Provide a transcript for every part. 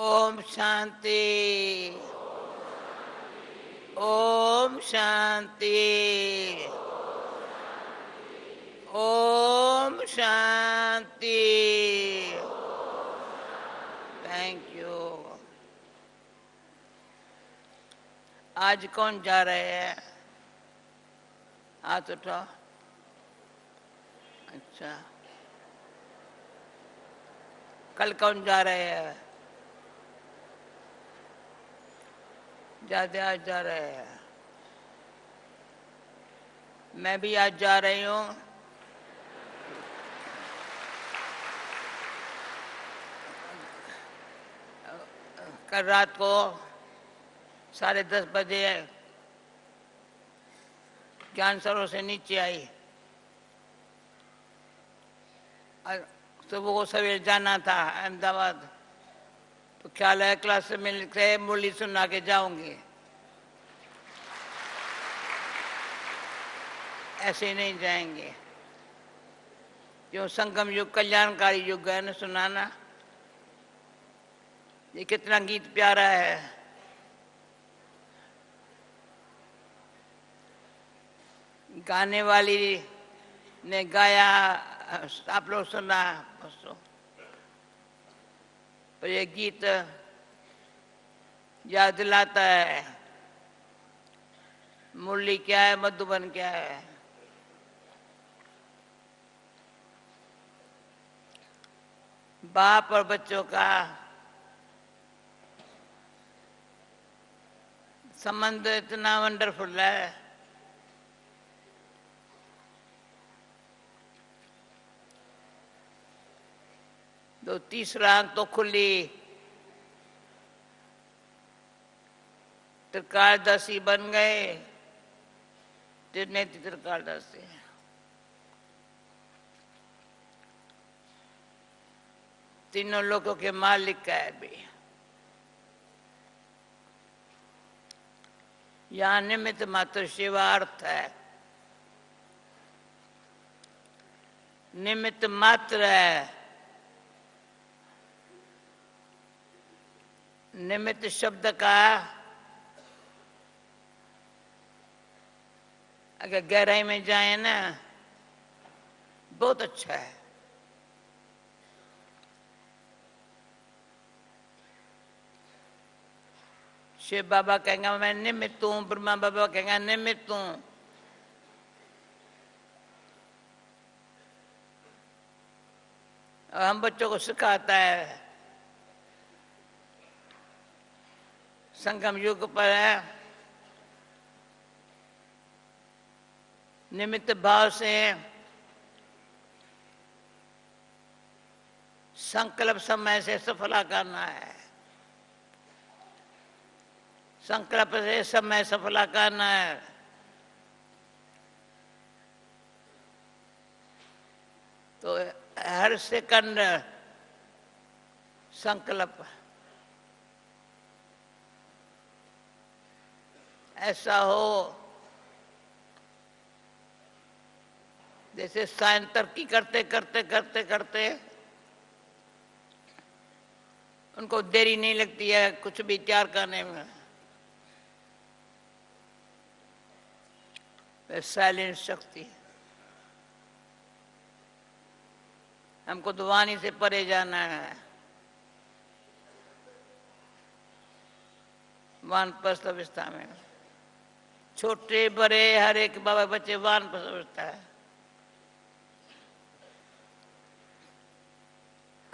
Om Shanti. Om Shanti. Om Shanti. Thank you. आज कौन जा रहे हैं? हाथ उठाओ। अच्छा, कल कौन जा रहे हैं? ज्यादा आज जा रहे हैं। मैं भी आज जा रही हूँ। कल रात को 10:30 बजे ज्ञान सरोवर से नीचे आई। सुबह को सवेरे जाना था अहमदाबाद, तो ख्याल है क्लास से मिल के मुरली सुना के जाऊंगी। ऐसे ही नहीं जाएंगे, जो संगम युग कल्याणकारी युग है न सुनाना। ये कितना गीत प्यारा है। गाने वाली ने गाया, आप लोग सुना पर ये गीत याद दिलाता है मुरली क्या है, मधुबन क्या है। बाप और बच्चों का संबंध इतना वंडरफुल है। तो तीसरा आंख तो खुली, त्रिकालदर्शी बन गए। त्रिनेत्र त्रिकालदर्शी। तीनों लोगों के मालिक का है भी। यहाँ निमित्त मात्र शिवार्थ है, निमित्त मात्र है। निमित्त शब्द का अगर गहराई में जाए ना, बहुत अच्छा है। शिव बाबा कहेंगे मैं निमित्त हूं, ब्रह्मा बाबा कहेंगे निमित्त हूं। और हम बच्चों को सिखाता है। संगम युग पर है, निमित्त भाव से संकल्प समय से सफला करना है। संकल्प से समय सफला करना है। तो हर सेकंड संकल्प ऐसा हो जैसे साइंस तरक्की करते करते करते करते उनको देरी नहीं लगती है कुछ भी तैयार करने में। साइलेंस शक्ति। हमको तो वाणी से परे जाना है। वानप्रस्थ अवस्था में छोटे बड़े हर एक बाबा बच्चे वानप्रस्थ अवस्था है।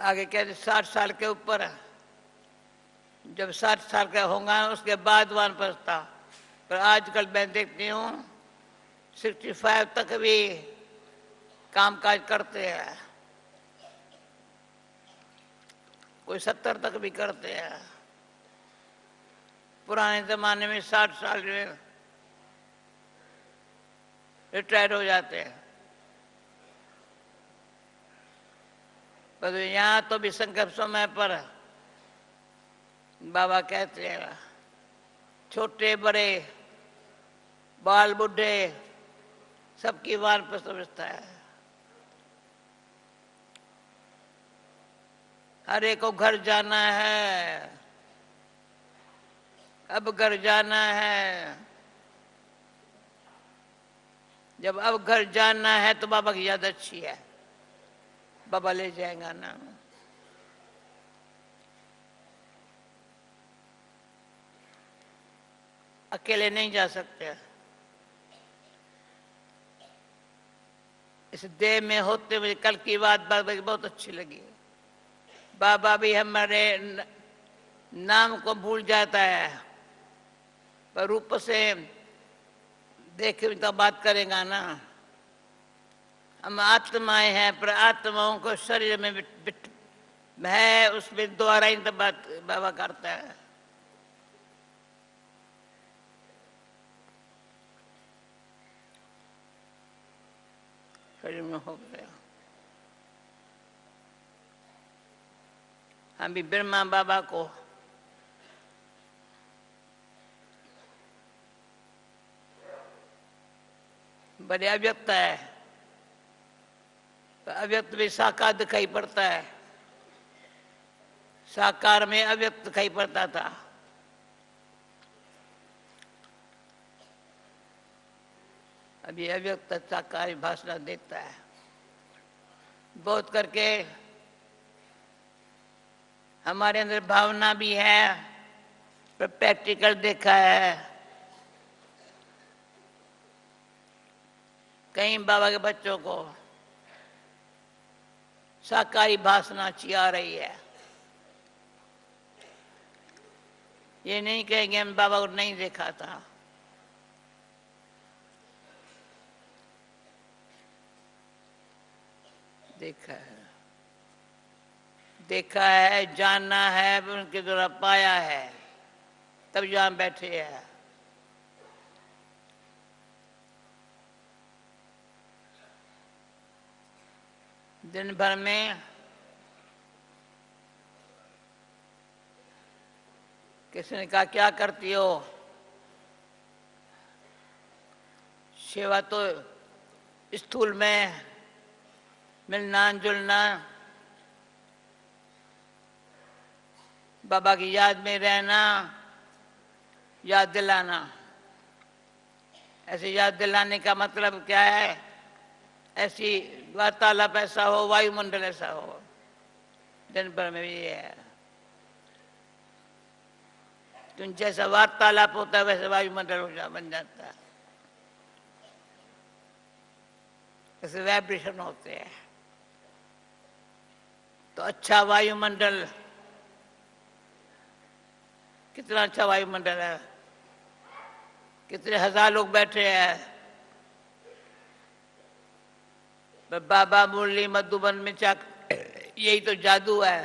आगे कहते 60 साल के ऊपर, जब 60 साल का होगा उसके बाद वानप्रस्थ। पर आजकल मैं देखती हूँ 65 तक भी काम काज करते हैं, कोई 70 तक भी करते हैं। पुराने जमाने में 60 साल में रिटायर हो जाते हैं। पर यहाँ तो भी संकल्प समय पर बाबा कहते हैं छोटे बड़े बाल बुढ़े सबकी वानप्रस्थ अवस्था है। हर एक को घर जाना है, अब घर जाना है। जब अब घर जाना है तो बाबा की याद अच्छी है, बाबा ले जाएगा ना। अकेले नहीं जा सकते। इस देह में होते हुए कल की बात बाबा की बहुत अच्छी लगी। बाबा भी हमारे नाम को भूल जाता है, पर रूप से देखे तो बात करेगा ना। हम आत्माएं हैं, पर आत्माओं को शरीर में है, उसमें द्वारा ही तो बात बाबा करता है। शरीर में हो गया। हम भी ब्रह्मा बाबा को बड़े अव्यक्त है, तो अव्यक्त भी साकार दिखाई पड़ता है। साकार में अव्यक्त दिखाई पड़ता था। अभी अव्यक्त साकार भाषण देता है। बहुत करके हमारे अंदर भावना भी है, पर प्रैक्टिकल देखा है। कई बाबा के बच्चों को साकारी भाषणा अच्छी आ रही है। ये नहीं कहेंगे हम बाबा को नहीं देखा था। देखा है, देखा है, जानना है, उनके द्वारा पाया है, तब यहाँ बैठे हैं। दिन भर में किसी ने कहा क्या करती हो? सेवा तो स्थूल में मिलना जुलना, बाबा की याद में रहना, याद दिलाना। ऐसे याद दिलाने का मतलब क्या है? ऐसी वार्तालाप ऐसा हो, वायुमंडल ऐसा हो। दिन भर में भी ये है, तुम जैसा वार्तालाप होता है वैसे वायुमंडल बन जाता है, ऐसे वाइब्रेशन होते हैं। तो अच्छा वायुमंडल, कितना अच्छा वायुमंडल है, कितने हजार लोग बैठे हैं। बाबा मुरली मधुबन में यही तो जादू है।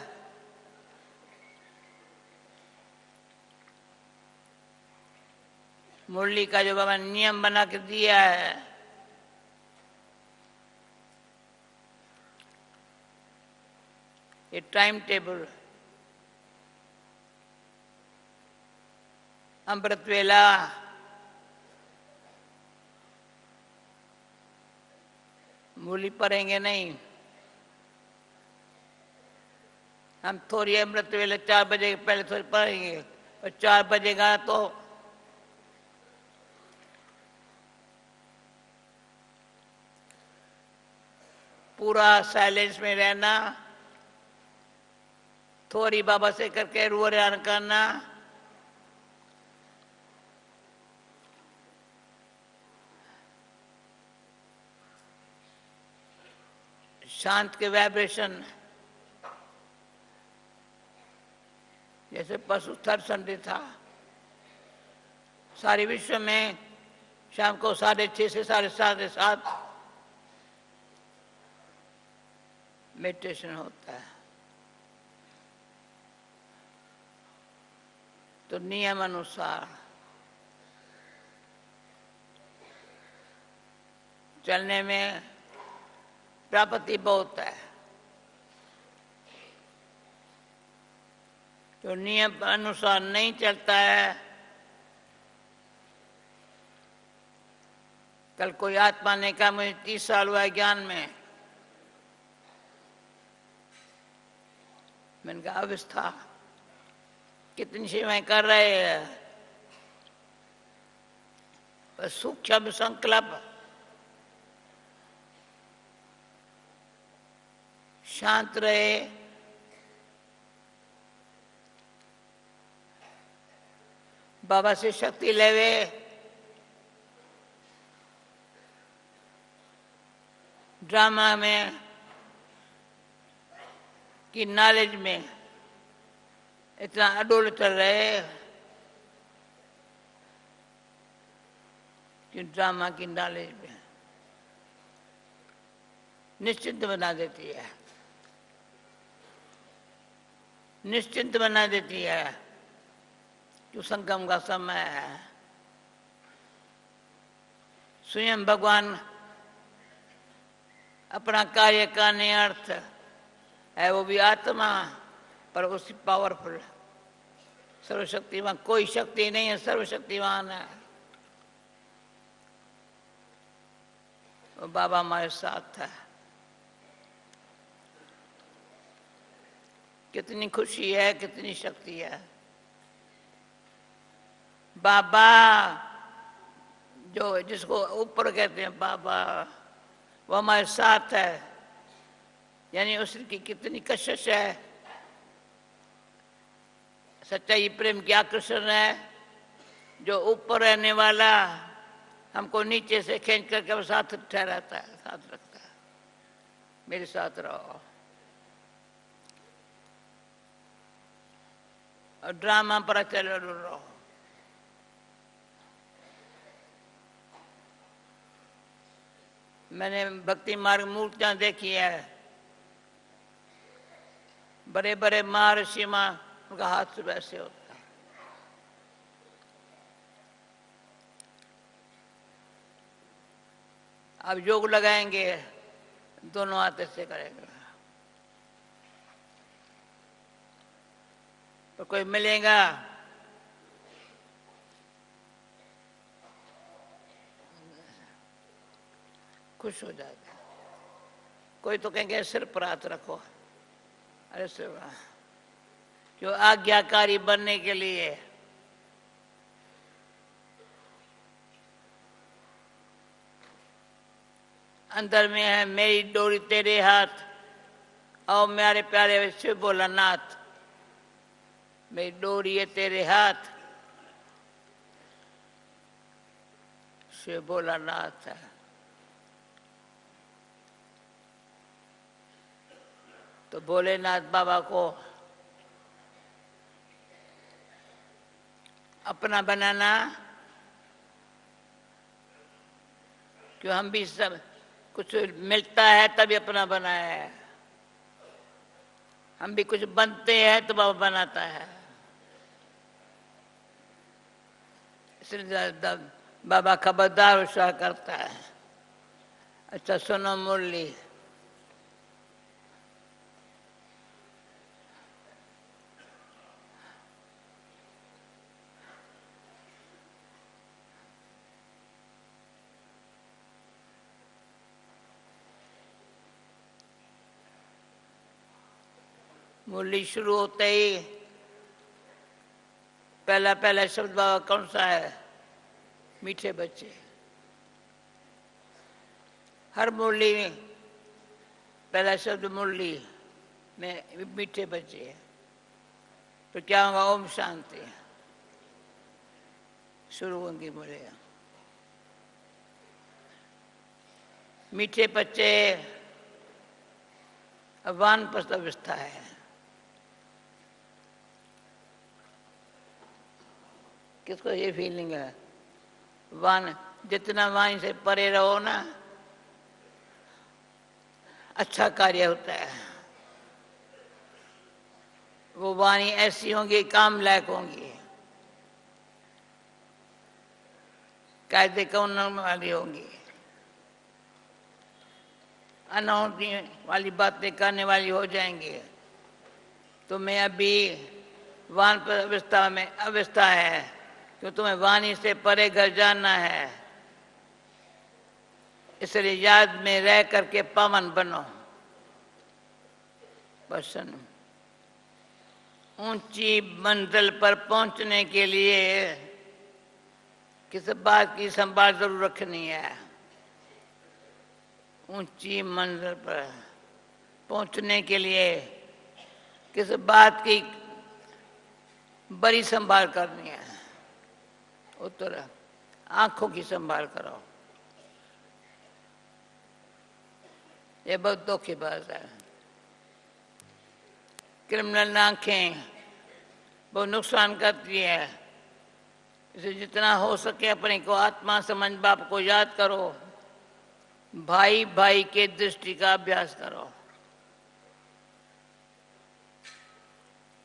मुरली का जो बाबा नियम बना के दिया है, ये टाइम टेबल, अमृत वेला, मुरली पढ़ेंगे नहीं। हम थोड़ी अमृत वेला 4 बजे के पहले थोड़ी पढ़ेंगे, और 4 बजेगा तो पूरा साइलेंस में रहना, थोड़ी बाबा से करके रूआन करना, शांत के वाइब्रेशन। जैसे पशु थर्ड संडे था, सारे विश्व में शाम को 6:30 से 7:30 मेडिटेशन होता है। तो नियम अनुसार चलने में प्राप्ति बहुत है। जो नियम अनुसार नहीं चलता है, कल कोई आत्मा ने कहा मुझे 30 साल हुआ है ज्ञान में। मैंने कहा अवस्था, कितनी सेवाएं कर रहे हैं, पर सूक्ष्म संकल्प शांत रहे, बाबा से शक्ति लेवे, ड्रामा में की नॉलेज में इतना अडोल चल रहे कि ड्रामा की नॉलेज में निश्चिंत बना देती है, निश्चिंत बना देती है कि संगम का समय है। स्वयं भगवान अपना कार्य करने अर्थ है, वो भी आत्मा, पर उसी पावरफुल सर्वशक्तिमान। कोई शक्ति नहीं है, सर्वशक्तिमान है। वो बाबा हमारे साथ है। कितनी खुशी है, कितनी शक्ति है। बाबा जो जिसको ऊपर कहते हैं बाबा, वो हमारे साथ है, यानी उसकी कितनी कशिश है। सच्चाई प्रेम की आकर्षण है, जो ऊपर रहने वाला हमको नीचे से खींच करके वो साथ ठहराता है, साथ रखता है। मेरे साथ रहो। और ड्रामा पर चले रहो। मैंने भक्ति मार्ग मूर्तियां देखी है, बड़े बड़े महर्षि मां, उनका हाथ वैसे होता है। अब योग लगाएंगे, दोनों हाथ ऐसे करेंगे। तो कोई मिलेगा खुश हो जाएगा। कोई तो कहेंगे सिर पर हाथ रखो, अरे सिर जो आज्ञाकारी बनने के लिए अंदर में है, मेरी डोरी तेरे हाथ, और मेरे प्यारे शिव बोला नाथ, मेरी डोरी है तेरे हाथ, शिव बोला नाथ है। तो भोलेनाथ बाबा को अपना बनाना, क्यों हम भी सब कुछ मिलता है तभी अपना बनाया है। हम भी कुछ बनते हैं तो बाबा बनाता है। इसलिए बाबा खबरदार उत्साह करता है। अच्छा सुनो मुरली, मुरली शुरू होते ही पहला पहला शब्द बाबा कौन सा है? मीठे बच्चे। हर मुरली में पहला शब्द मुरली में मीठे बच्चे। तो क्या होगा? ओम शांति शुरू होंगी बोलेगा। मीठे बच्चे वानप्रस्थ अवस्था है। किसको ये फीलिंग है? जितना वाणी से परे रहो ना, अच्छा कार्य होता है। वो वाणी ऐसी होंगी, काम लायक होंगी, कायदे कानून वाली होंगी, अनहोनी वाली बातें करने वाली हो जाएंगी। तो मैं अभी वान पर अवस्था है, क्यों तुम्हें वाणी से परे घर जाना है। इसलिए याद में रह करके पावन बनो। बसन ऊंची मंजिल पर पहुंचने के लिए किस बात की संभाल जरूर रखनी है। ऊंची मंजिल पर पहुंचने के लिए किस बात की बड़ी संभाल करनी है? उत्तर, आंखों की संभाल करो। ये बहुत दुख की बात है। क्रिमिनल आंखें बहुत नुकसान करती है। इसे जितना हो सके अपने को आत्मा समझ बाप को याद करो। भाई भाई के दृष्टि का अभ्यास करो।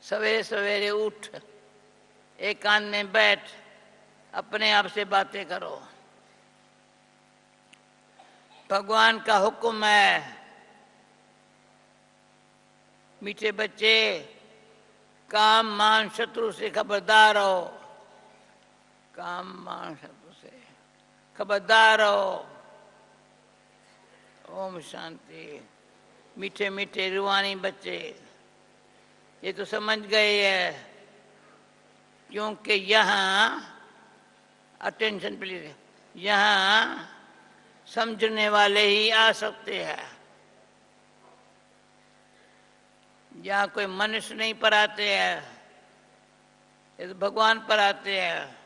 सवेरे सवेरे उठ, एकांत में बैठ, अपने आप से बातें करो। भगवान का हुक्म है, मीठे बच्चे, काम मान शत्रु से खबरदार रहो। काम मान शत्रु से खबरदार रहो। ओम शांति। मीठे मीठे रूहानी बच्चे, ये तो समझ गए है, क्योंकि यहाँ अटेंशन प्लीज, यहाँ समझने वाले ही आ सकते हैं। यहाँ कोई मनुष्य नहीं पर आते हैं, ये तो भगवान पर आते हैं।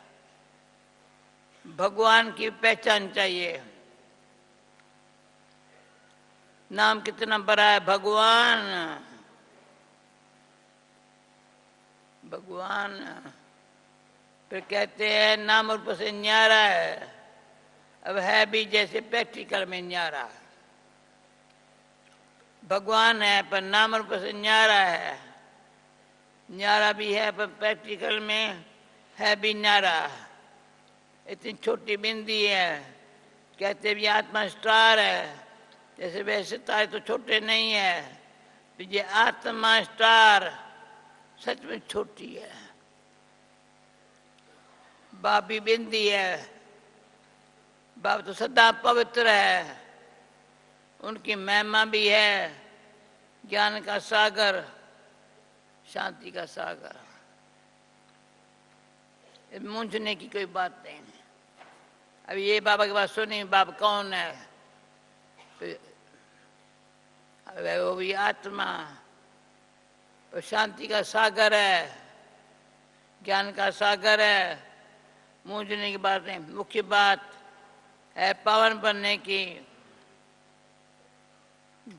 भगवान की पहचान चाहिए। नाम कितना बड़ा है, भगवान। भगवान फिर कहते हैं नाम रूप से न्यारा है। अब है भी जैसे प्रैक्टिकल में न्यारा। भगवान है पर नाम रूप से न्यारा है। न्यारा भी है पर प्रैक्टिकल में है भी न्यारा। इतनी छोटी बिंदी है, कहते भी आत्मा स्टार है, जैसे वैसे तारे तो छोटे नहीं है, तो ये आत्मा स्टार सच में छोटी है। बाप भी बिंदी है, बाप तो सदा पवित्र है, उनकी महिमा भी है, ज्ञान का सागर, शांति का सागर। मूंझने की कोई बात नहीं है। अब ये बाबा की बात सुनी, बाप कौन है? वो भी आत्मा, तो शांति का सागर है, ज्ञान का सागर है। मूंझने की बात नहीं। मुख्य बात है पावन बनने की।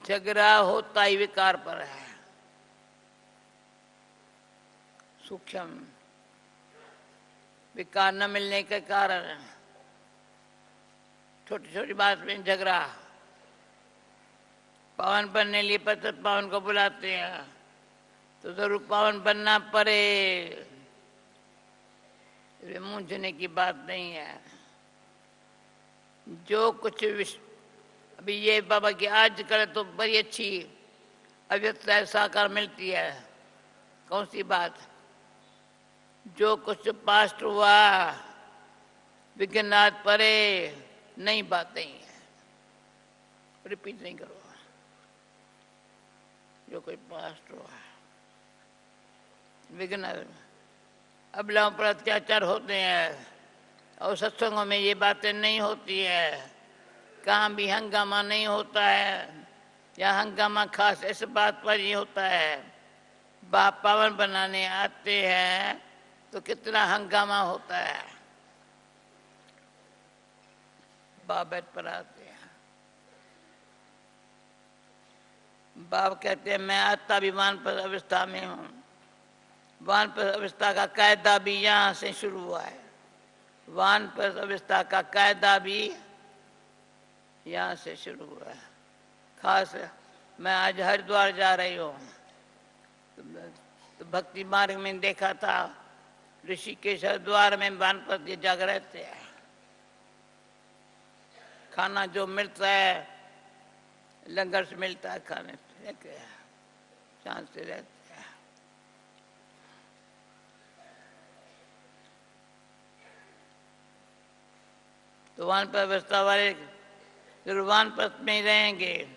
झगड़ा होता ही विकार पर है, सूक्ष्म विकार न मिलने के कारण छोटी छोटी बात में झगड़ा। पावन बनने लिए पति पावन को बुलाते हैं तो जरूर पावन बनना पड़े। मूंझने की बात नहीं है। जो कुछ अभी ये बाबा की आज करे तो बड़ी अच्छी अव्यक्त साकार मिलती है। कौन सी बात? जो कुछ पास्ट हुआ विघ्नात परे, नई बात नहीं है, रिपीट नहीं करो। जो कोई पास्ट हुआ विघ्न, अबलाओं पर अत्याचार होते हैं और सत्संगों में ये बातें नहीं होती है। कहाँ भी हंगामा नहीं होता है, या हंगामा खास इस बात पर ही होता है। बाप पावन बनाने आते हैं तो कितना हंगामा होता है। बाप बैठ पर आते हैं, बाप कहते हैं मैं आता भी वानप्रस्थ अवस्था में हूँ। वानप्रस्थ अवस्था का कायदा भी यहाँ से शुरू हुआ है। वानप्रस्थ अवस्था का कायदा भी यहाँ से शुरू हुआ है। खास मैं आज हरिद्वार जा रही हूँ तो भक्ति मार्ग में देखा था ऋषिकेश हरिद्वार में वानप्रस्थ जग रहते हैं। खाना जो मिलता है लंगर से मिलता है, खाने से शांत से रहते हैं। तो वानप्रस्थ अवस्था वाले फिर वानप्रस्थ में ही रहेंगे।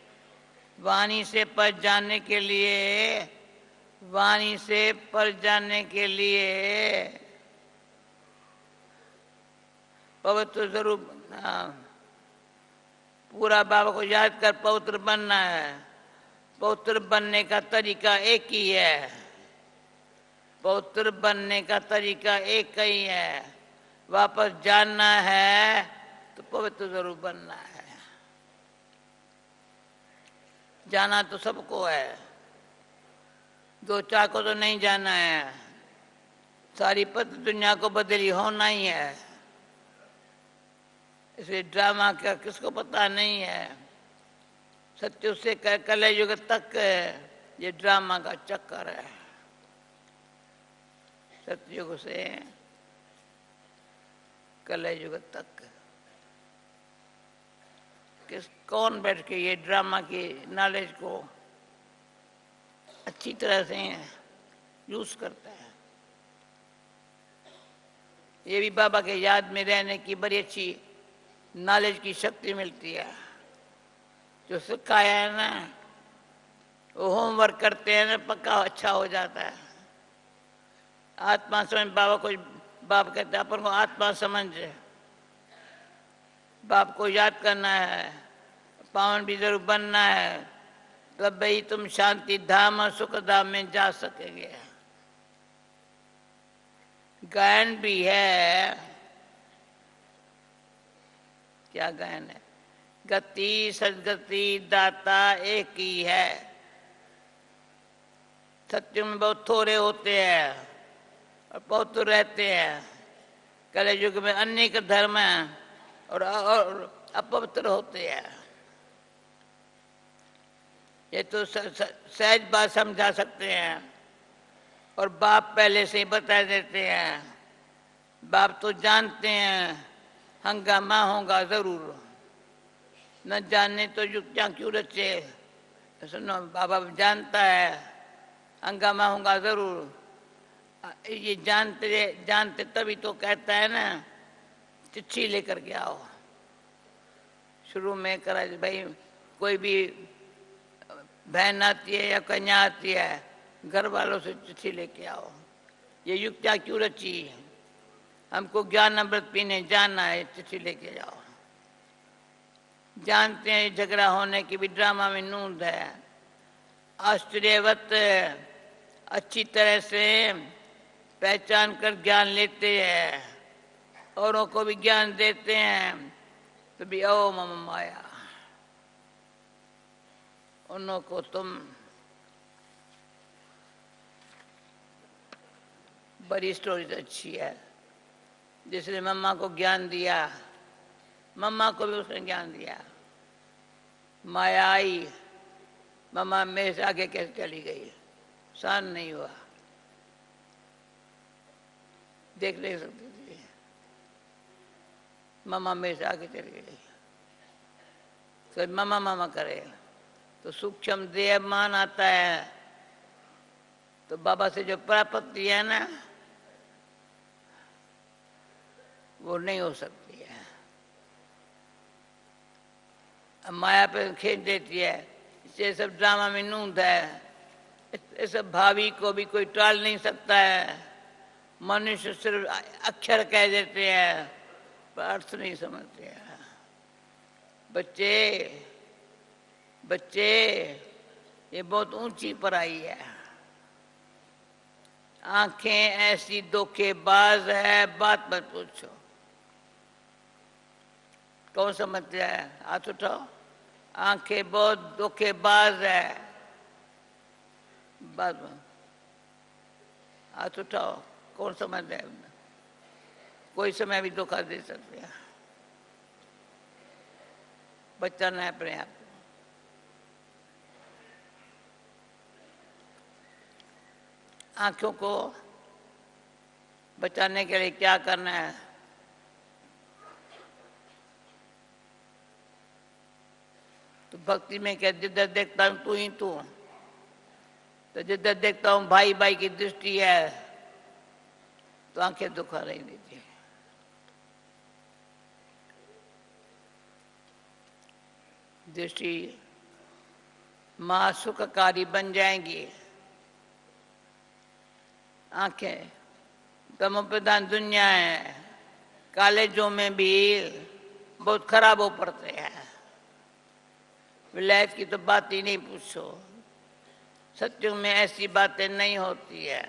वाणी से पर जाने के लिए, वाणी से पर जाने के लिए पवित्र जरूर, पूरा बाबा को याद कर पवित्र बनना है। पवित्र बनने का तरीका एक ही है, पवित्र बनने का तरीका एक ही है। वापस जानना है तो पवित्र जरूर बनना है। जाना तो सबको है, दो चार को तो नहीं जाना है। सारी पत दुनिया को बदली होना ही है। इसलिए ड्रामा का किसको पता नहीं है। सत्युग से कलयुग तक ये ड्रामा का चक्कर है। सतयुग से कलयुग तक कौन बैठ के ये ड्रामा की नॉलेज को अच्छी तरह से यूज करता है। ये भी बाबा के याद में रहने की बड़ी अच्छी नॉलेज की शक्ति मिलती है। जो सिखाया है ना, वो होमवर्क करते हैं ना, पक्का अच्छा हो जाता है। आत्मा समझ, बाबा को बाप कहते हैं अपन को आत्मा समझ, बाप को याद करना है, पावन भी जरूर बनना है, तब भाई तुम शांति धाम और सुख धाम में जा सकेंगे। गायन भी है, क्या गायन है? गति सदगति दाता एक ही है। सत्य में बहुत थोड़े होते हैं और बहुत तो रहते हैं। कलयुग में अनेक धर्म हैं और अपवित्र होते हैं। ये तो सहज बात समझा सकते हैं और बाप पहले से ही बता देते हैं। बाप तो जानते हैं हंगामा होगा जरूर, न जानने तो युक्तियां क्यों रचे। सुनो, बाबा जानता है हंगामा होगा जरूर। ये जानते जानते तभी तो कहता है ना, चिट्ठी लेकर के आओ। शुरू में करा भाई, कोई भी बहन आती है या कन्या आती है, घर वालों से चिट्ठी लेके आओ। ये युक्तियां क्यों रची? हमको ज्ञान अमृत पीने जाना है, चिट्ठी लेके जाओ। जानते हैं झगड़ा होने की भी ड्रामा में नूंद है। आश्चर्यवत अच्छी तरह से पहचान कर ज्ञान लेते हैं, औरों को भी ज्ञान देते हैं, तो भी ओ मम माया, उन्हों को तुम बड़ी स्टोरी अच्छी है। जिसने मम्मा को ज्ञान दिया, मम्मा को भी उसने ज्ञान दिया। माया आई, मम्मा मेरे से आगे कैसे चली गई, शान नहीं हुआ, देख नहीं सकती थी। मम्मा मेरे से आगे चली गई, तो मम्मा मामा करे तो सूक्ष्म देह मान आता है। तो बाबा से जो प्राप्ति है ना, वो नहीं हो सकती है। माया पे खींच देती है। ये सब ड्रामा में नूंद है। इस भावी को भी कोई टाल नहीं सकता है। मनुष्य सिर्फ अक्षर कह देते हैं पर अर्थ नहीं समझते हैं। बच्चे बच्चे, ये बहुत ऊंची पढ़ाई है। आंखें ऐसी धोखेबाज है, बात मत पूछो। कौन समझते हैं? हाथ उठाओ। आंखें बहुत धोखेबाज है, बात में हाथ उठाओ। कौन समझते हैं? कोई समय भी धोखा दे सकते हैं। बचाना है अपने आप को। आंखों को बचाने के लिए क्या करना है? तो भक्ति में क्या, जिधर देखता हूं तू ही तू, तो जिधर देखता हूं भाई भाई की दृष्टि है, तो आंखें दुखा नहीं देती। दृष्टि महासुखकारी बन जाएंगी। आंखें तमो प्रधान दुनिया है, कॉलेजों में भी बहुत खराब हो पड़ते हैं। विलायत की तो बात ही नहीं पूछो, सत्युग में ऐसी बातें नहीं होती है।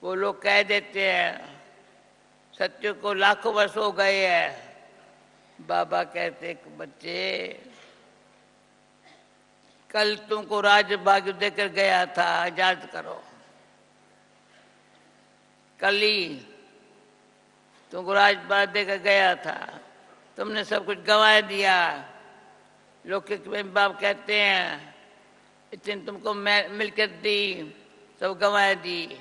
वो लोग कह देते हैं सत्युग को लाखों वर्ष हो गए हैं। बाबा कहते बच्चे, कल तुमको राजभाग देकर गया था, याद करो। कल ही तुमको राजभाग देकर गया था, तुमने सब कुछ गंवा दिया। लौकिक में बाप कहते हैं इतनी तुमको मिलकत दी, सब गंवा दी।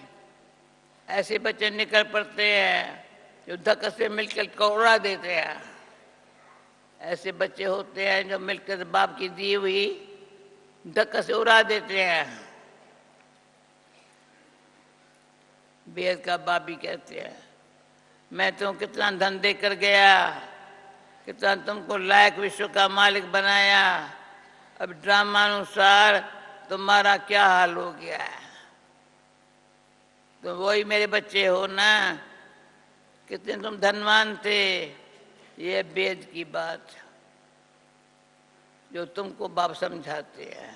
ऐसे बच्चे निकल पड़ते हैं जो धक्के से मिलकत को उड़ा देते हैं। ऐसे बच्चे होते हैं जो मिलकत बाप की दी हुई धक्का से उड़ा देते हैं। बेहद का बाप भी कहते हैं मैं तुम कितना धन देकर गया, कितना तुमको लायक विश्व का मालिक बनाया, अब ड्रामानुसार तुम्हारा क्या हाल हो गया है। तो वही मेरे बच्चे हो ना, कितने तुम धनवान थे। ये वेद की बात जो तुमको बाप समझाते हैं।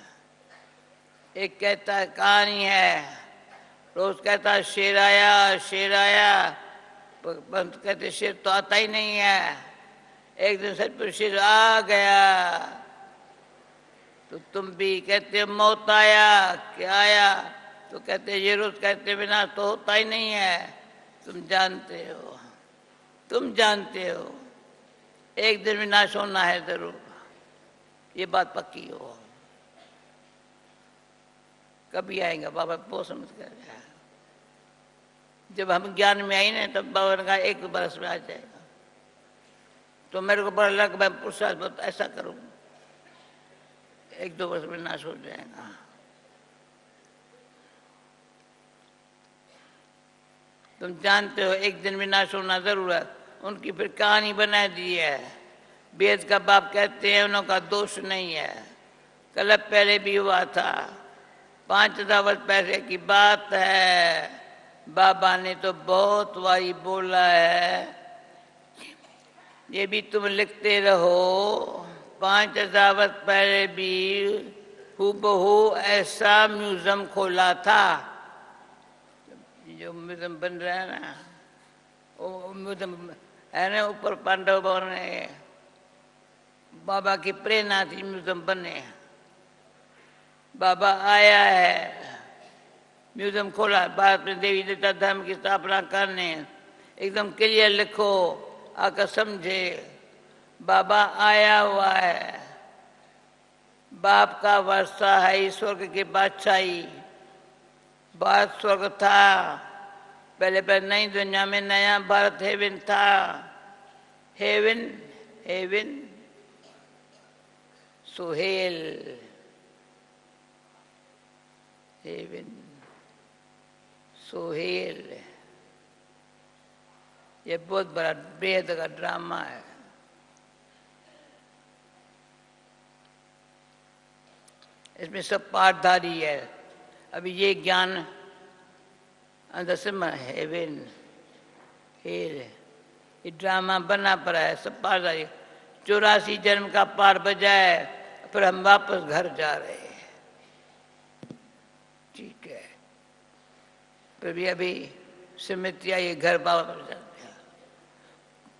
एक कहता है कहानी है, रोज कहता है शेर आया शेर आया, पंत कहते शेर तो आता ही नहीं है। एक दिन सच पर शेर आ गया तो तुम भी कहते हो मौत आया, क्या आया? तो कहते ये रोज कहते विनाश तो होता ही नहीं है। तुम जानते हो, तुम जानते हो एक दिन विनाश होना है जरूर, ये बात पक्की हो। कभी आएगा बाबा बहुत समझ कर। जब हम ज्ञान में आई ना तब बाबा ने कहा 1 बरस में आ जाएगा। तो मेरे को बड़ा लग मैं पुरुषार्थ बहुत ऐसा करूँ 1-2 वर्ष में नाश हो जाएगा। तुम जानते हो एक दिन विनाश होना जरूर है। उनकी फिर कहानी बना दी है। वेद का बाप कहते हैं उनका दोष नहीं है, कल पहले भी हुआ था, 5000 वर्ष पहले की बात है। बाबा ने तो बहुत बारी बोला है, ये भी तुम लिखते रहो। 5000 वर्ष पहले भी हूबहू ऐसा म्यूजियम खोला था। जो म्यूजियम बन रहा है ना, वो म्यूजियम है ना ऊपर पांडव भवन में, बाबा की प्रेरणा थी म्यूजियम बने। बाबा आया है, म्यूजियम खोला, भारत में देवी देवता धर्म की स्थापना करने। एकदम क्लियर लिखो, आकर समझे बाबा आया हुआ है। बाप का वर्षा है स्वर्ग की बादशाही। भारत स्वर्ग था, पहले पहले नई दुनिया में नया भारत हेवन था। Heaven heaven Suhel, heaven Suhel, ये बहुत बड़ा वेद का ड्रामा है। इसमें सब पाठधारी है। अभी ये ज्ञान अंदर से हेवन हेल, ये ड्रामा बना पड़ा है, सब पाठधारी। 84 जन्म का पार बजाए, फिर हम वापस घर जा रहे हैं। ठीक है, फिर भी अभी समिति आई, घर वापस जाते हैं।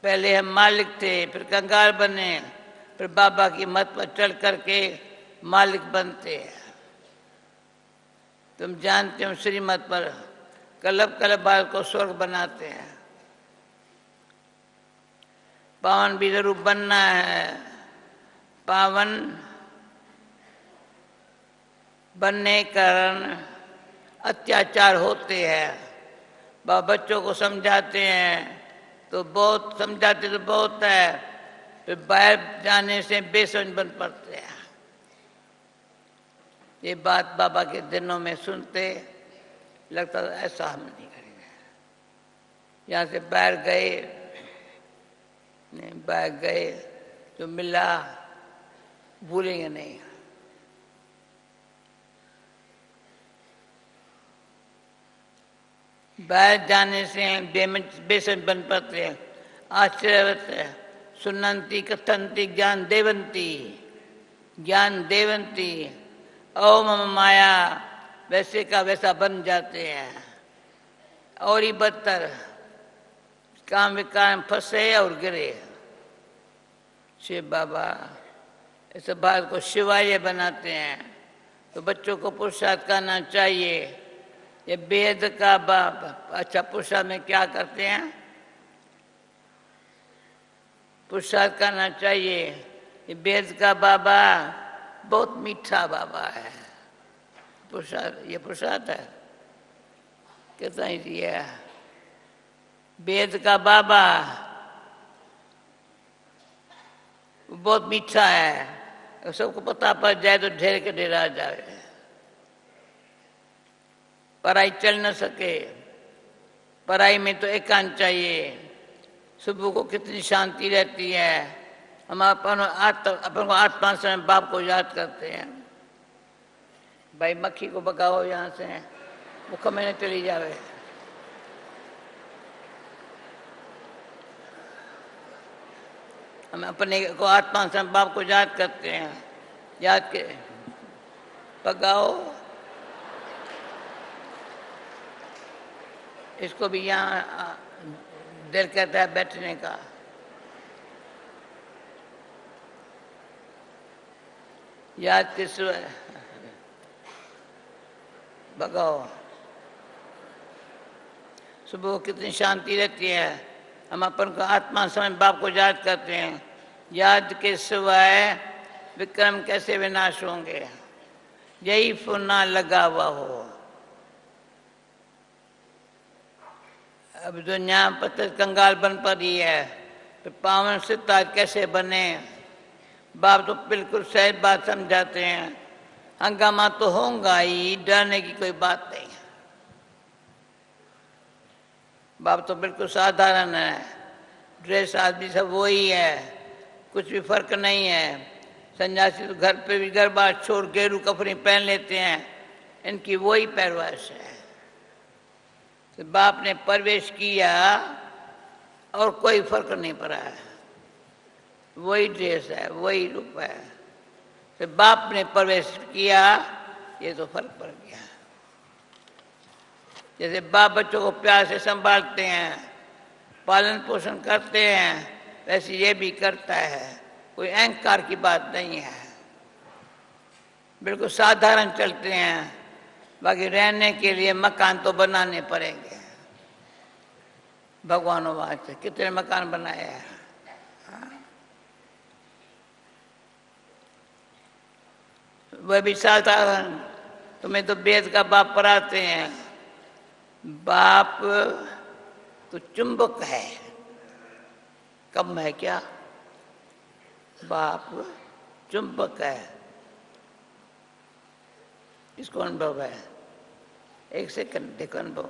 पहले हम मालिक थे, फिर कंगाल बने, फिर बाबा की मत पर चढ़ करके मालिक बनते हैं। तुम जानते हो श्रीमत पर कलब कलब भारत को स्वर्ग बनाते हैं। पावन भी जरूर बनना है। पावन बनने के कारण अत्याचार होते हैं। बच्चों को समझाते हैं तो बहुत, समझाते तो बहुत है, फिर बाहर जाने से बेसमझ बन पड़ते हैं। ये बात बाबा के दिनों में सुनते लगता था ऐसा हम नहीं करेंगे। यहाँ से बाहर गए, नहीं बाहर गए तो मिला, भूलेंगे नहीं। बाहर जाने से बेसमझ बन पड़ते हैं। आश्चर्यवत सुनंती कथंती ज्ञान देवंती, ज्ञान देवंती। ओ मम माया, वैसे का वैसा बन जाते हैं। और ही बदतर, काम विकार में फंसे और गिरे। शिव बाबा इस बात को शिवाय बनाते हैं। तो बच्चों को पुरुषार्थ करना चाहिए। ये वेद का बाप। अच्छा, पुरुषार्थ में क्या करते हैं? पुरुषार्थ करना चाहिए। ये वेद का बाबा बहुत मीठा बाबा है। पुरुषार्थ, ये पुरुषार्थ है कितना ही दिया। वेद का बाबा बहुत मीठा है। सबको पता पड़ जाए तो ढेर के ढेर आ जाए। पढ़ाई चल न सके, पढ़ाई में तो एकांत चाहिए। सुबह को कितनी शांति रहती है। हम अपन को आत्मा से बाप को याद करते हैं। भाई मक्खी को भगाओ यहाँ से, मुख में न चली जावे। हम अपने को आत्मा से बाप को याद करते हैं। याद के भगाओ इसको भी। यहाँ दिल कहता है बैठने का। याद किस भगाओ। सुबह को कितनी शांति रहती है। हम अपन को आत्मा समय बाप को याद करते हैं। याद के सिवाय विक्रम कैसे विनाश होंगे? यही फुना लगा हुआ हो। अब दुनिया पत्थर कंगाल बन पड़ी है, तो पावन सितार कैसे बने? बाप तो बिल्कुल सही बात समझाते हैं। हंगामा तो होगा ही, डरने की कोई बात नहीं। बाप तो बिल्कुल साधारण है। ड्रेस आदमी सब वही है, कुछ भी फर्क नहीं है। सन्यासी तो घर पे भी घर बार छोड़ गेरू कपड़े पहन लेते हैं। इनकी वही पहरवेश है। तो बाप ने प्रवेश किया और कोई फर्क नहीं पड़ा है। वही ड्रेस है, वही रूप है। तो बाप ने प्रवेश किया, ये तो फर्क पड़ गया। जैसे बाप बच्चों को प्यार से संभालते हैं, पालन पोषण करते हैं, वैसे ये भी करता है। कोई अहंकार की बात नहीं है। बिल्कुल साधारण चलते हैं। बाकी रहने के लिए मकान तो बनाने पड़ेंगे। भगवान वास्ते कितने मकान बनाए हैं। वह भी साधारण। तुम्हें तो वेद का बाप पढ़ाते हैं। बाप तो चुंबक है, कम है क्या? बाप चुंबक है। इसको अनुभव है। एक सेकंड देखो अनुभव।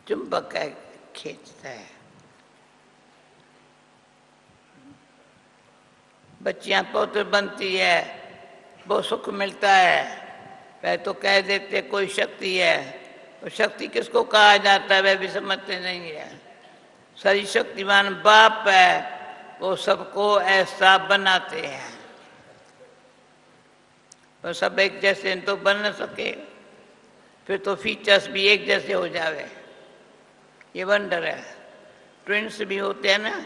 चुंबक है, खींचता है। बच्चियां पौत्र बनती है, बहुत सुख मिलता है। वह तो कह देते कोई शक्ति है, तो शक्ति किसको कहा जाता है वह भी समझते नहीं है। सही शक्तिमान बाप है, वो सबको ऐसा बनाते हैं। और सब एक जैसे तो बन न सके, फिर तो फीचर्स भी एक जैसे हो जावे। ये वंडर है। ट्विंस भी होते हैं ना,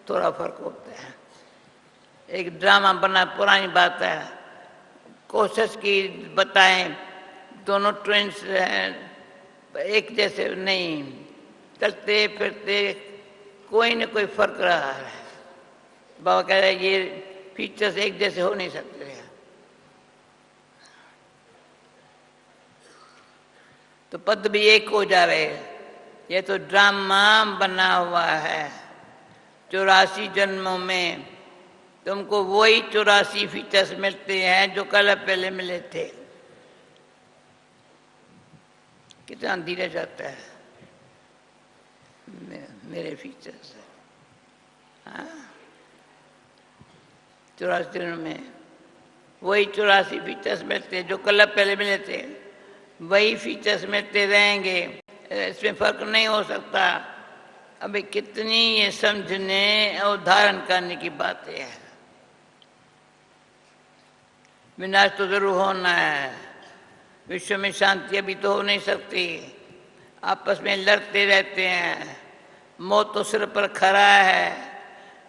थोड़ा फर्क होता है। एक ड्रामा बना, पुरानी बात है, कोशिश की बताएं दोनों ट्विंस एक जैसे नहीं, चलते फिरते कोई न कोई फर्क रहा है। बाबा कह रहे ये फीचर्स एक जैसे हो नहीं सकते। तो पद भी एक हो जावे। ये तो ड्रामा बना हुआ है। 84 जन्मों में तुमको वही 84 फीचर्स मिलते हैं जो कल पहले मिले थे। कितना धीरे जाता है मेरे फीचर्स। हाँ, 84 दिनों में वही 84 फीचर्स मिलते हैं जो कल पहले मिले थे। वही फीचर्स मिलते रहेंगे, इसमें फर्क नहीं हो सकता। अभी कितनी ये समझने और धारण करने की बातें है। विनाश तो जरूर होना है, विश्व में शांति अभी तो हो नहीं सकती, आपस में लड़ते रहते हैं, मौत तो सिर पर खड़ा है।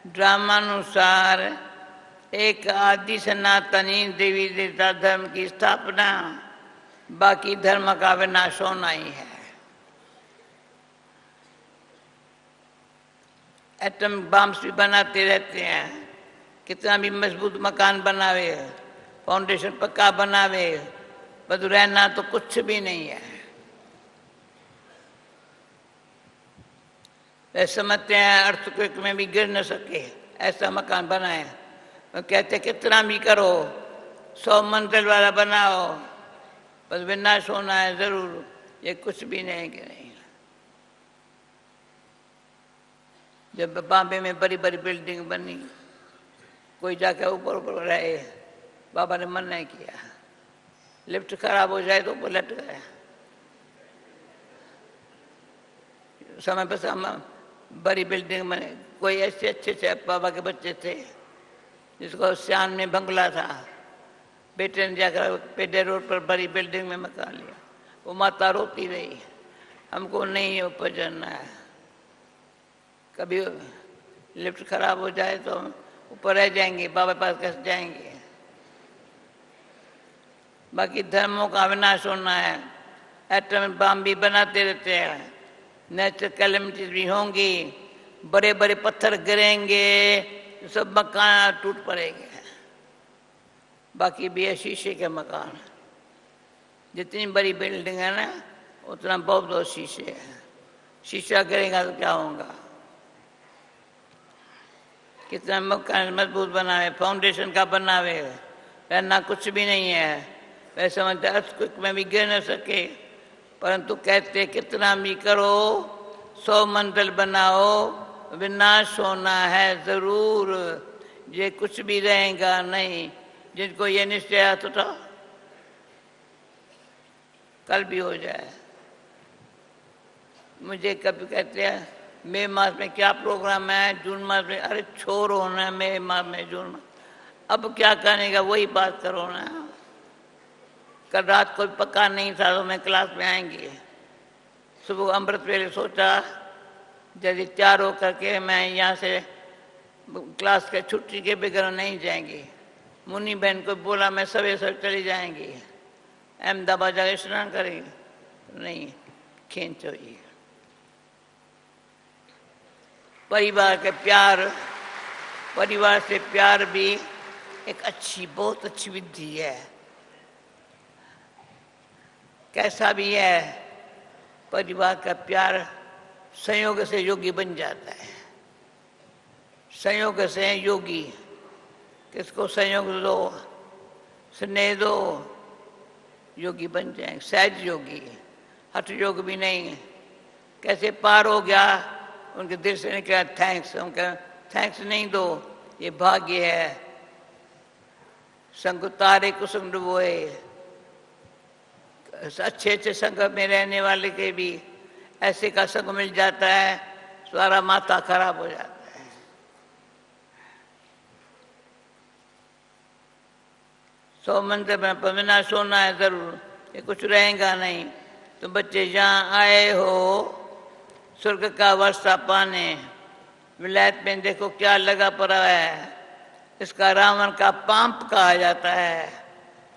ड्रामानुसार एक आदि सनातनी देवी देवता धर्म की स्थापना, बाकी धर्म का विनाश होना ही है। एटम बम्स भी बनाते रहते हैं, कितना भी मजबूत मकान बनावे, फाउंडेशन पक्का बनावे, पर रहना तो कुछ भी नहीं है। वे समझते हैं अर्थक्वेक में भी गिर न सके, ऐसा मकान बनाए। वो कहते कितना भी करो, 100 मंजिल वाला बनाओ, पर विनाश होना है जरूर, ये कुछ भी नहीं करेंगे। जब बॉम्बे में बड़ी बड़ी बिल्डिंग बनी, कोई जाके ऊपर ऊपर रहे, बाबा ने मन नहीं किया, लिफ्ट खराब हो जाए तो ऊपर लट गए। समय पर समय बड़ी बिल्डिंग बने। कोई ऐसे अच्छे से बाबा के बच्चे थे जिसको सियान में बंगला था, बेटे ने जाकर पेडे रोड पर बड़ी बिल्डिंग में मकान लिया। वो माता रोती रही, हमको नहीं ऊपर चढ़ना है, कभी लिफ्ट खराब हो जाए तो ऊपर रह जाएंगे, बाबा पास कैसे जाएंगे। बाकी धर्मों का विनाश होना है, एटम बम भी बनाते रहते हैं, नेचुरल कैलेमिटीज भी होंगी, बड़े बड़े पत्थर गिरेंगे, सब मकान टूट पड़ेंगे। बाकी भी है शीशे के मकान, जितनी बड़ी बिल्डिंग है ना उतना बहुत बहुत शीशे है। शीशा गिरेगा तो क्या होगा। कितना मकान मजबूत बनावे, फाउंडेशन का बनावे, रहना कुछ भी नहीं है। वैसे समझते अर्थक्वेक में भी गिर न सके, परंतु कहते कितना भी करो, 100 मंजिल बनाओ, विनाश होना है जरूर, ये कुछ भी रहेगा नहीं। जिनको ये निश्चय तो था कल भी हो जाए। मुझे कभी कहते हैं मई मास में क्या प्रोग्राम है, जून मास में, अरे छोड़ होना है मई मास में जून में, अब क्या करने का वही बात करो ना। कल रात को पक्का नहीं था तो मैं क्लास में आएंगी, सुबह अमृत वेले सोचा यदि तैयार हो करके मैं यहाँ से क्लास के छुट्टी के बगैर नहीं जाएंगी। मुन्नी बहन को बोला मैं सवेरे सवेरे चली जाएंगी, अहमदाबाद जाकर स्नान करेंगे, नहीं खींच हुई। परिवार के प्यार, परिवार से प्यार भी एक अच्छी, बहुत अच्छी विधि है। कैसा भी है, परिवार का प्यार संयोग से योगी बन जाता है। संयोग से योगी, किसको संयोग दो, स्नेह दो, योगी बन जाएंगे। सहज योगी, हठ योग भी नहीं। कैसे पार हो गया, उनके दिल से निकला थैंक्स, उनका थैंक्स नहीं दो, ये भाग्य है। संग तारे कुसुम डुबोए, अच्छे अच्छे संग में रहने वाले के भी ऐसे का संग मिल जाता है, सारा माथा खराब हो जाता है। सौ मंदिर में विनाश होना है जरूर, ये कुछ रहेगा नहीं। तो बच्चे यहाँ आए हो स्वर्ग का वर्षा पाने, विलायत में देखो क्या लगा पड़ा है, इसका रावण का पांप कहा जाता है।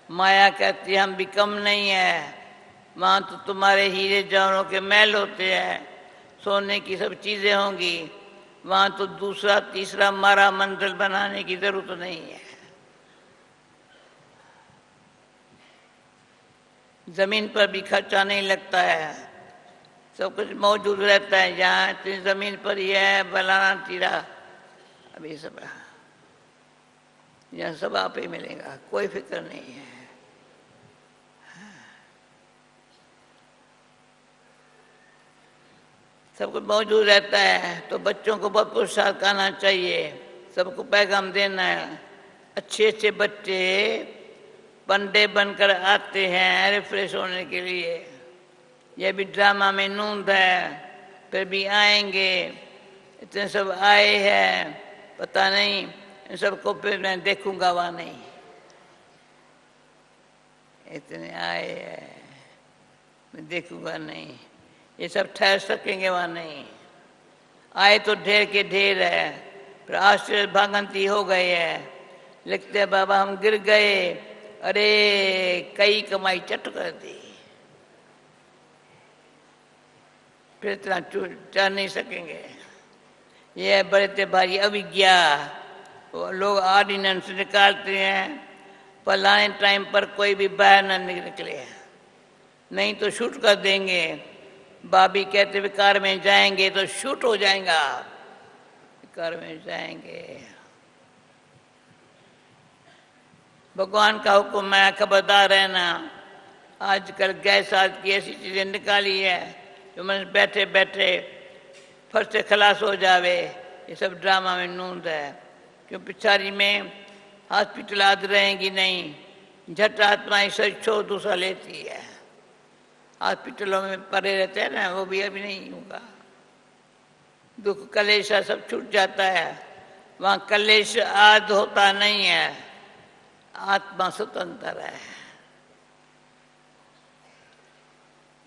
माया कहती है हम भी कम नहीं है, वहाँ तो तुम्हारे हीरे जवाहरों के महल होते हैं, सोने की सब चीजें होंगी, वहाँ तो दूसरा तीसरा मारा मंजिल बनाने की जरूरत नहीं है। जमीन पर भी खर्चा नहीं लगता है, सब कुछ मौजूद रहता है। यहाँ इतनी जमीन पर ही है, बलाना तीरा, अभी सब यहाँ सब आप ही मिलेगा, कोई फिक्र नहीं है। सब कुछ मौजूद रहता है। तो बच्चों को बहुत पुरुषार्थ करना चाहिए, सबको पैगाम देना है। अच्छे अच्छे बच्चे पंडे बनकर आते हैं रिफ्रेश होने के लिए, यह भी ड्रामा में नूंद है, फिर भी आएंगे इतने सब आए हैं, पता नहीं इन सबको फिर मैं देखूंगा वहां नहीं। इतने आए हैं मैं देखूंगा नहीं, ये सब ठहर सकेंगे वहां नहीं। आए तो ढेर के ढेर है, फिर आश्चर्य भागंती हो गए है। लिखते हैं बाबा हम गिर गए, अरे कई कमाई चट कर दी, फिर इतना चढ़ नहीं सकेंगे। ये बड़े भारी अविज्ञा, लोग ऑर्डिनेंस निकालते हैं, फलाने टाइम पर कोई भी बाहर न निकले, नहीं तो शूट कर देंगे। बाबी कहते हुए कार में जाएंगे तो शूट हो जाएगा, कार में जाएंगे। भगवान का हुक्म है खबरदार रहना। आजकल गैस आज की ऐसी चीजें निकाली है जो मन बैठे बैठे फट से खलास हो जावे। ये सब ड्रामा में नूंद है, क्यों पिछाड़ी में हॉस्पिटल आदि रहेंगी नहीं, झट आत्मा ही छोड़ दूसरा लेती है। हॉस्पिटलों में पड़े रहते हैं ना, वो भी अभी नहीं होगा। दुख कलेश सब छूट जाता है, वहां कलेश आद होता नहीं है, आत्मा स्वतंत्र है।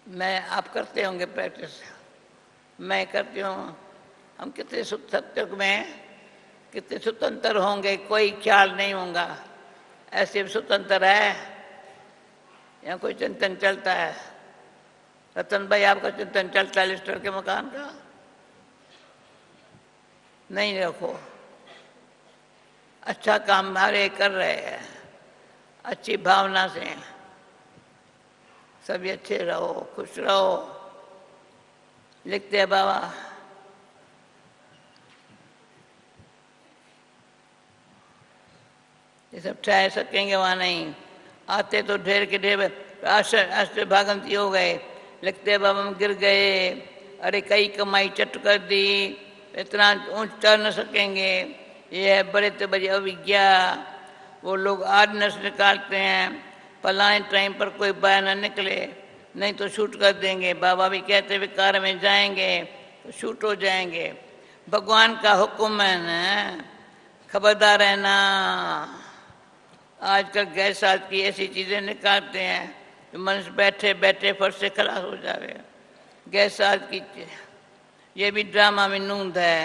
मैं आप करते होंगे प्रैक्टिस, मैं करती हूँ। हम कितने सत्य में कितने स्वतंत्र होंगे, कोई ख्याल नहीं होगा। ऐसे भी स्वतंत्र है या कोई चिंतन चलता है? रतन भाई आपका चिंतन चलता है लिस्टर के मकान का? नहीं रखो, अच्छा काम हमारे कर रहे हैं, अच्छी भावना से सभी अच्छे रहो, खुश रहो। लिखते हैं बाबा ये सब ठहर सकेंगे वहां नहीं। आते तो ढेर के ढेर आश्चर्य भागंती हो गए। लिखते हैं बाबा हम गिर गए, अरे कई कमाई चट कर दी, इतना ऊंच चढ़ न सकेंगे। ये है बड़े तो बड़े अविज्ञा, वो लोग आर्डनेंस निकालते हैं, फलाने टाइम पर कोई बाहर न निकले, नहीं तो शूट कर देंगे। बाबा भी कहते हुए कार में जाएंगे तो शूट हो जाएंगे। भगवान का हुक्म है ना, खबरदार रहना। आजकल गैस आज की ऐसी चीजें निकालते हैं जो मनुष्य बैठे बैठे फट से खलास हो जावे। गैस आज की ये भी ड्रामा में नूंद है,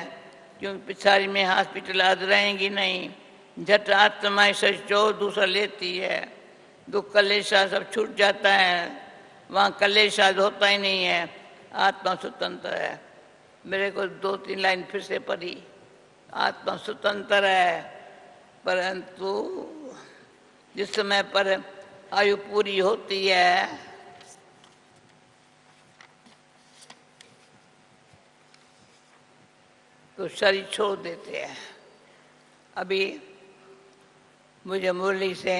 क्योंकि पिछाड़ी में हॉस्पिटल आज रहेंगी नहीं, झट आत्मा जो दूसरा लेती है। दुख कलेशा सब छूट जाता है, वहाँ कलेशा होता ही नहीं है, आत्मा स्वतंत्र है। मेरे को 2-3 लाइन फिर से पढ़ी, आत्मा स्वतंत्र है, परंतु जिस समय पर आयु पूरी होती है तो शरीर छोड़ देते हैं। अभी मुझे मुरली से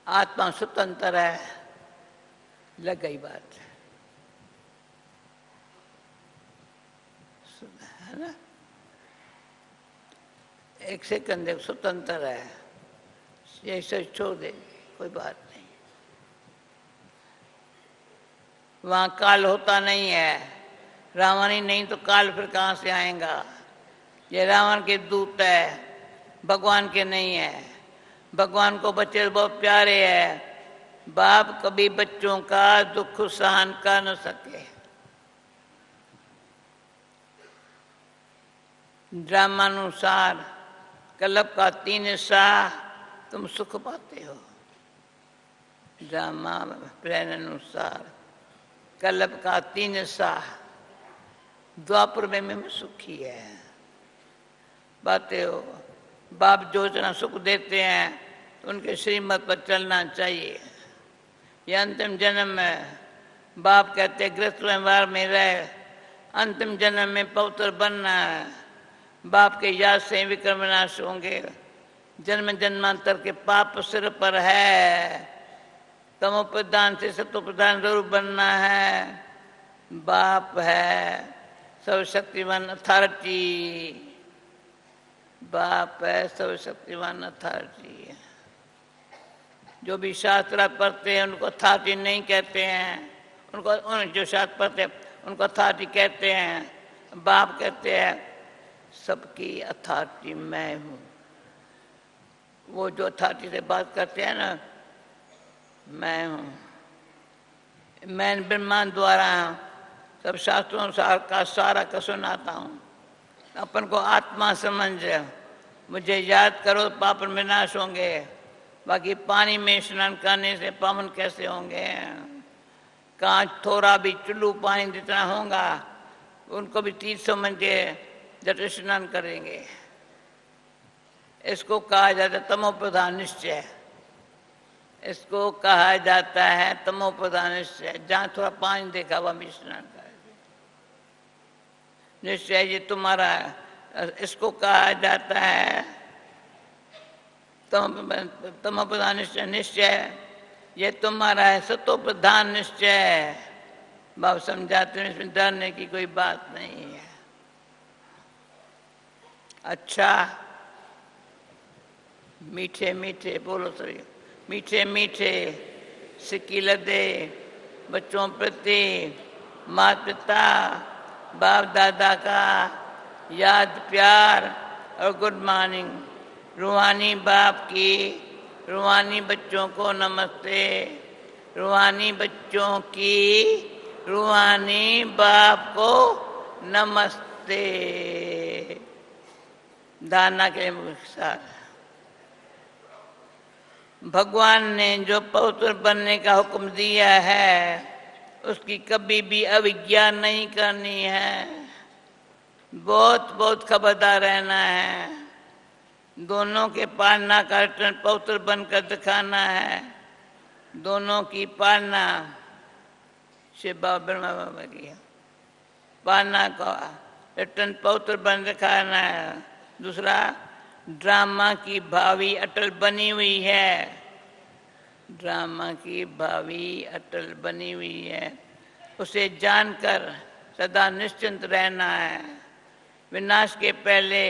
आत्मा स्वतंत्र है लग गई बात, है ना? एक सेकंड एक स्वतंत्र है, ये सब छोड़ दे, कोई बात नहीं। वहां काल होता नहीं है, रावण ही नहीं तो काल फिर कहाँ से आएगा? ये रावण के दूत है, भगवान के नहीं है। भगवान को बच्चे बहुत प्यारे है, बाप कभी बच्चों का दुख सहन कर न सके। ड्रामानुसार कल्प का 3 हिस्सा तुम सुख पाते हो। ड्रामा प्लान अनुसार कल्प का 3 हिस्सा द्वापर में सुखी है। बातें हो, बाप जो जना सुख देते हैं उनके श्रीमत पर चलना चाहिए। ये अंतिम जन्म में बाप कहते गृहस्थ व्यवहार में रहे, अंतिम जन्म में पवित्र बनना है। बाप के याद से विक्रम विनाश होंगे, जन्म जन्मांतर के पाप सिर पर है। तमो प्रधान से सत्व प्रधान जरूर बनना है। बाप है सर्वशक्तिमान अथॉरिटी, बाप है सर्वशक्तिमान अथॉरिटी। जो भी शास्त्र पढ़ते हैं उनको अथॉरिटी नहीं कहते हैं, उनको जो शास्त्र पढ़ते हैं उनको अथॉरिटी कहते हैं। बाप कहते हैं सबकी अथॉरिटी मैं हूँ। वो जो अथॉरिटी से बात करते हैं ना, मैं हूँ, मैं ब्रह्मांड द्वारा सब शास्त्रों का सारा का सुनाता हूँ। अपन को आत्मा समझ, मुझे याद करो पाप विनाश होंगे। बाकी पानी में स्नान करने से पावन कैसे होंगे? कांच थोड़ा भी चुल्लू पानी जितना होगा उनको भी तीर्थ समझ के जट स्नान करेंगे। इसको कहा जाता है तमोप्रधान निश्चय। इसको कहा जाता है तमोप्रधान निश्चय। जहाँ थोड़ा पानी देखा वह भी स्नान करेंगे। निश्चय ये तुम्हारा, इसको कहा जाता है तमोप्रधान निश्चय। निश्चय ये तुम्हारा है सतो प्रधान निश्चय। बाप समझाते हैं इसमें डरने की कोई बात नहीं है। अच्छा, मीठे मीठे बोलो सभी, मीठे मीठे सिक्की लदे बच्चों प्रति माता पिता बाप दादा का याद प्यार और गुड मॉर्निंग। रूहानी बाप की रूहानी बच्चों को नमस्ते। रूहानी बच्चों की रूहानी बाप को नमस्ते। धारणा के साथ भगवान ने जो पवित्र बनने का हुक्म दिया है उसकी कभी भी अवज्ञा नहीं करनी है। बहुत बहुत खबरदार रहना है। दोनों के पालना का रिटर्न पवित्र बनकर दिखाना है। दोनों की पालना शिव बाबा ब्रह्मा बाबा की पालना का रिटर्न पवित्र बन दिखाना है। दूसरा, ड्रामा की भावी अटल बनी हुई है। ड्रामा की भावी अटल बनी हुई है, उसे जानकर सदा निश्चिंत रहना है। विनाश के पहले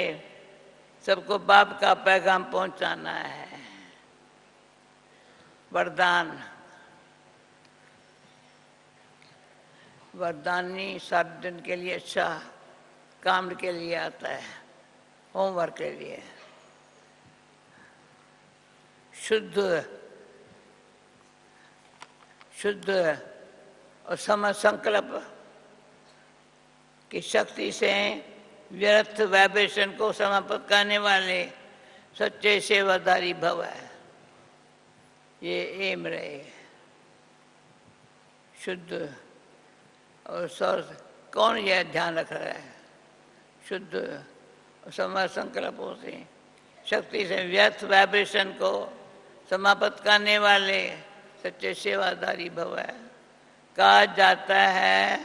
सबको बाप का पैगाम पहुंचाना है। वरदान, वरदानी 7 दिन के लिए अच्छा काम के लिए आता है, होमवर्क के लिए। शुद्ध शुद्ध और समझ संकल्प की शक्ति से व्यर्थ वाइब्रेशन को समाप्त करने वाले सच्चे सेवादारी भव है। ये एम रहे। शुद्ध और स्वस्थ कौन यह ध्यान रख रहा है? शुद्ध और समझ संकल्पों से शक्ति से व्यर्थ वाइब्रेशन को समाप्त करने वाले सच्चे सेवादारी भव है। कहा जाता है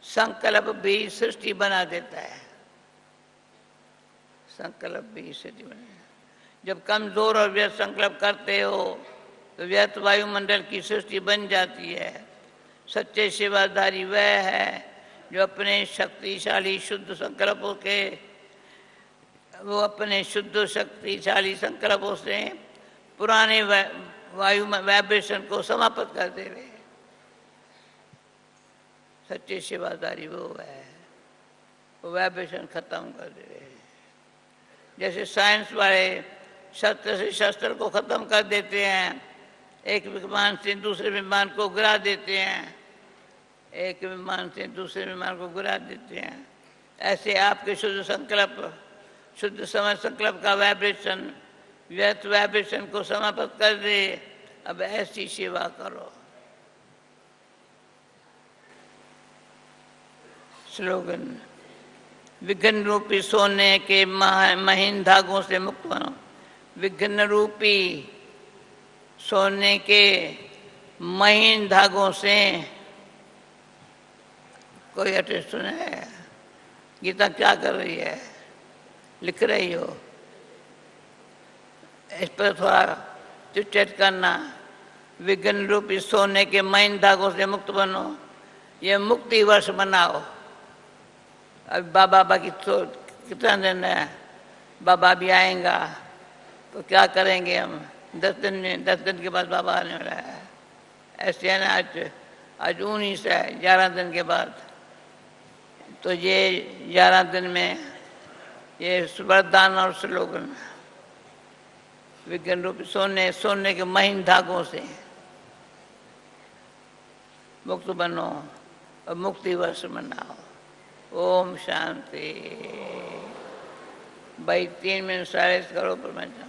संकल्प भी सृष्टि बना देता है। संकल्प भी सृष्टि बना। जब कमजोर और व्यर्थ संकल्प करते हो तो व्यर्थ वायुमंडल की सृष्टि बन जाती है। सच्चे सेवादारी वह है जो अपने शक्तिशाली शुद्ध संकल्पों के वो अपने शुद्ध शक्तिशाली संकल्पों से पुराने वायु वाइब्रेशन को समाप्त कर दे रहे। सच्चे सेवादारी वो है, वो वाइब्रेशन खत्म कर दे रहे। जैसे साइंस वाले शस्त्र से शस्त्र को खत्म कर देते हैं, एक विमान से दूसरे विमान को गिरा देते हैं, एक विमान से दूसरे विमान को गिरा देते हैं। ऐसे आपके शुद्ध संकल्प, शुद्ध समझ संकल्प का वाइब्रेशन व्यर्थ वाइब्रेशन को समाप्त कर दे। अब ऐसी सेवा करो। स्लोगन, विघ्न रूपी सोने के महीन धागों से मुक्त बनो। विघ्न रूपी सोने के महीन धागों से, कोई अटेस्ट सुना है? गीता क्या कर रही है? लिख रही हो? इस पर थोड़ा चिट करना। विघ्न रूपी सोने के महीन धागों से मुक्त बनो। ये मुक्ति वर्ष मनाओ। अब बाबा बाकी कितना दिन है, बाबा भी आएगा तो क्या करेंगे हम? 10 दिन में, 10 दिन के बाद बाबा आने वाला है। ऐसे है ना, आज 19 है, 11 दिन के बाद तो ये 11 दिन में ये वरदान और स्लोगन विज्ञान रूपी सोने के महीन धागों से मुक्त बनो और मुक्ति वर्ष मनाओ। ओम शांति। भाई 3 मिनट सारे करो पर मैं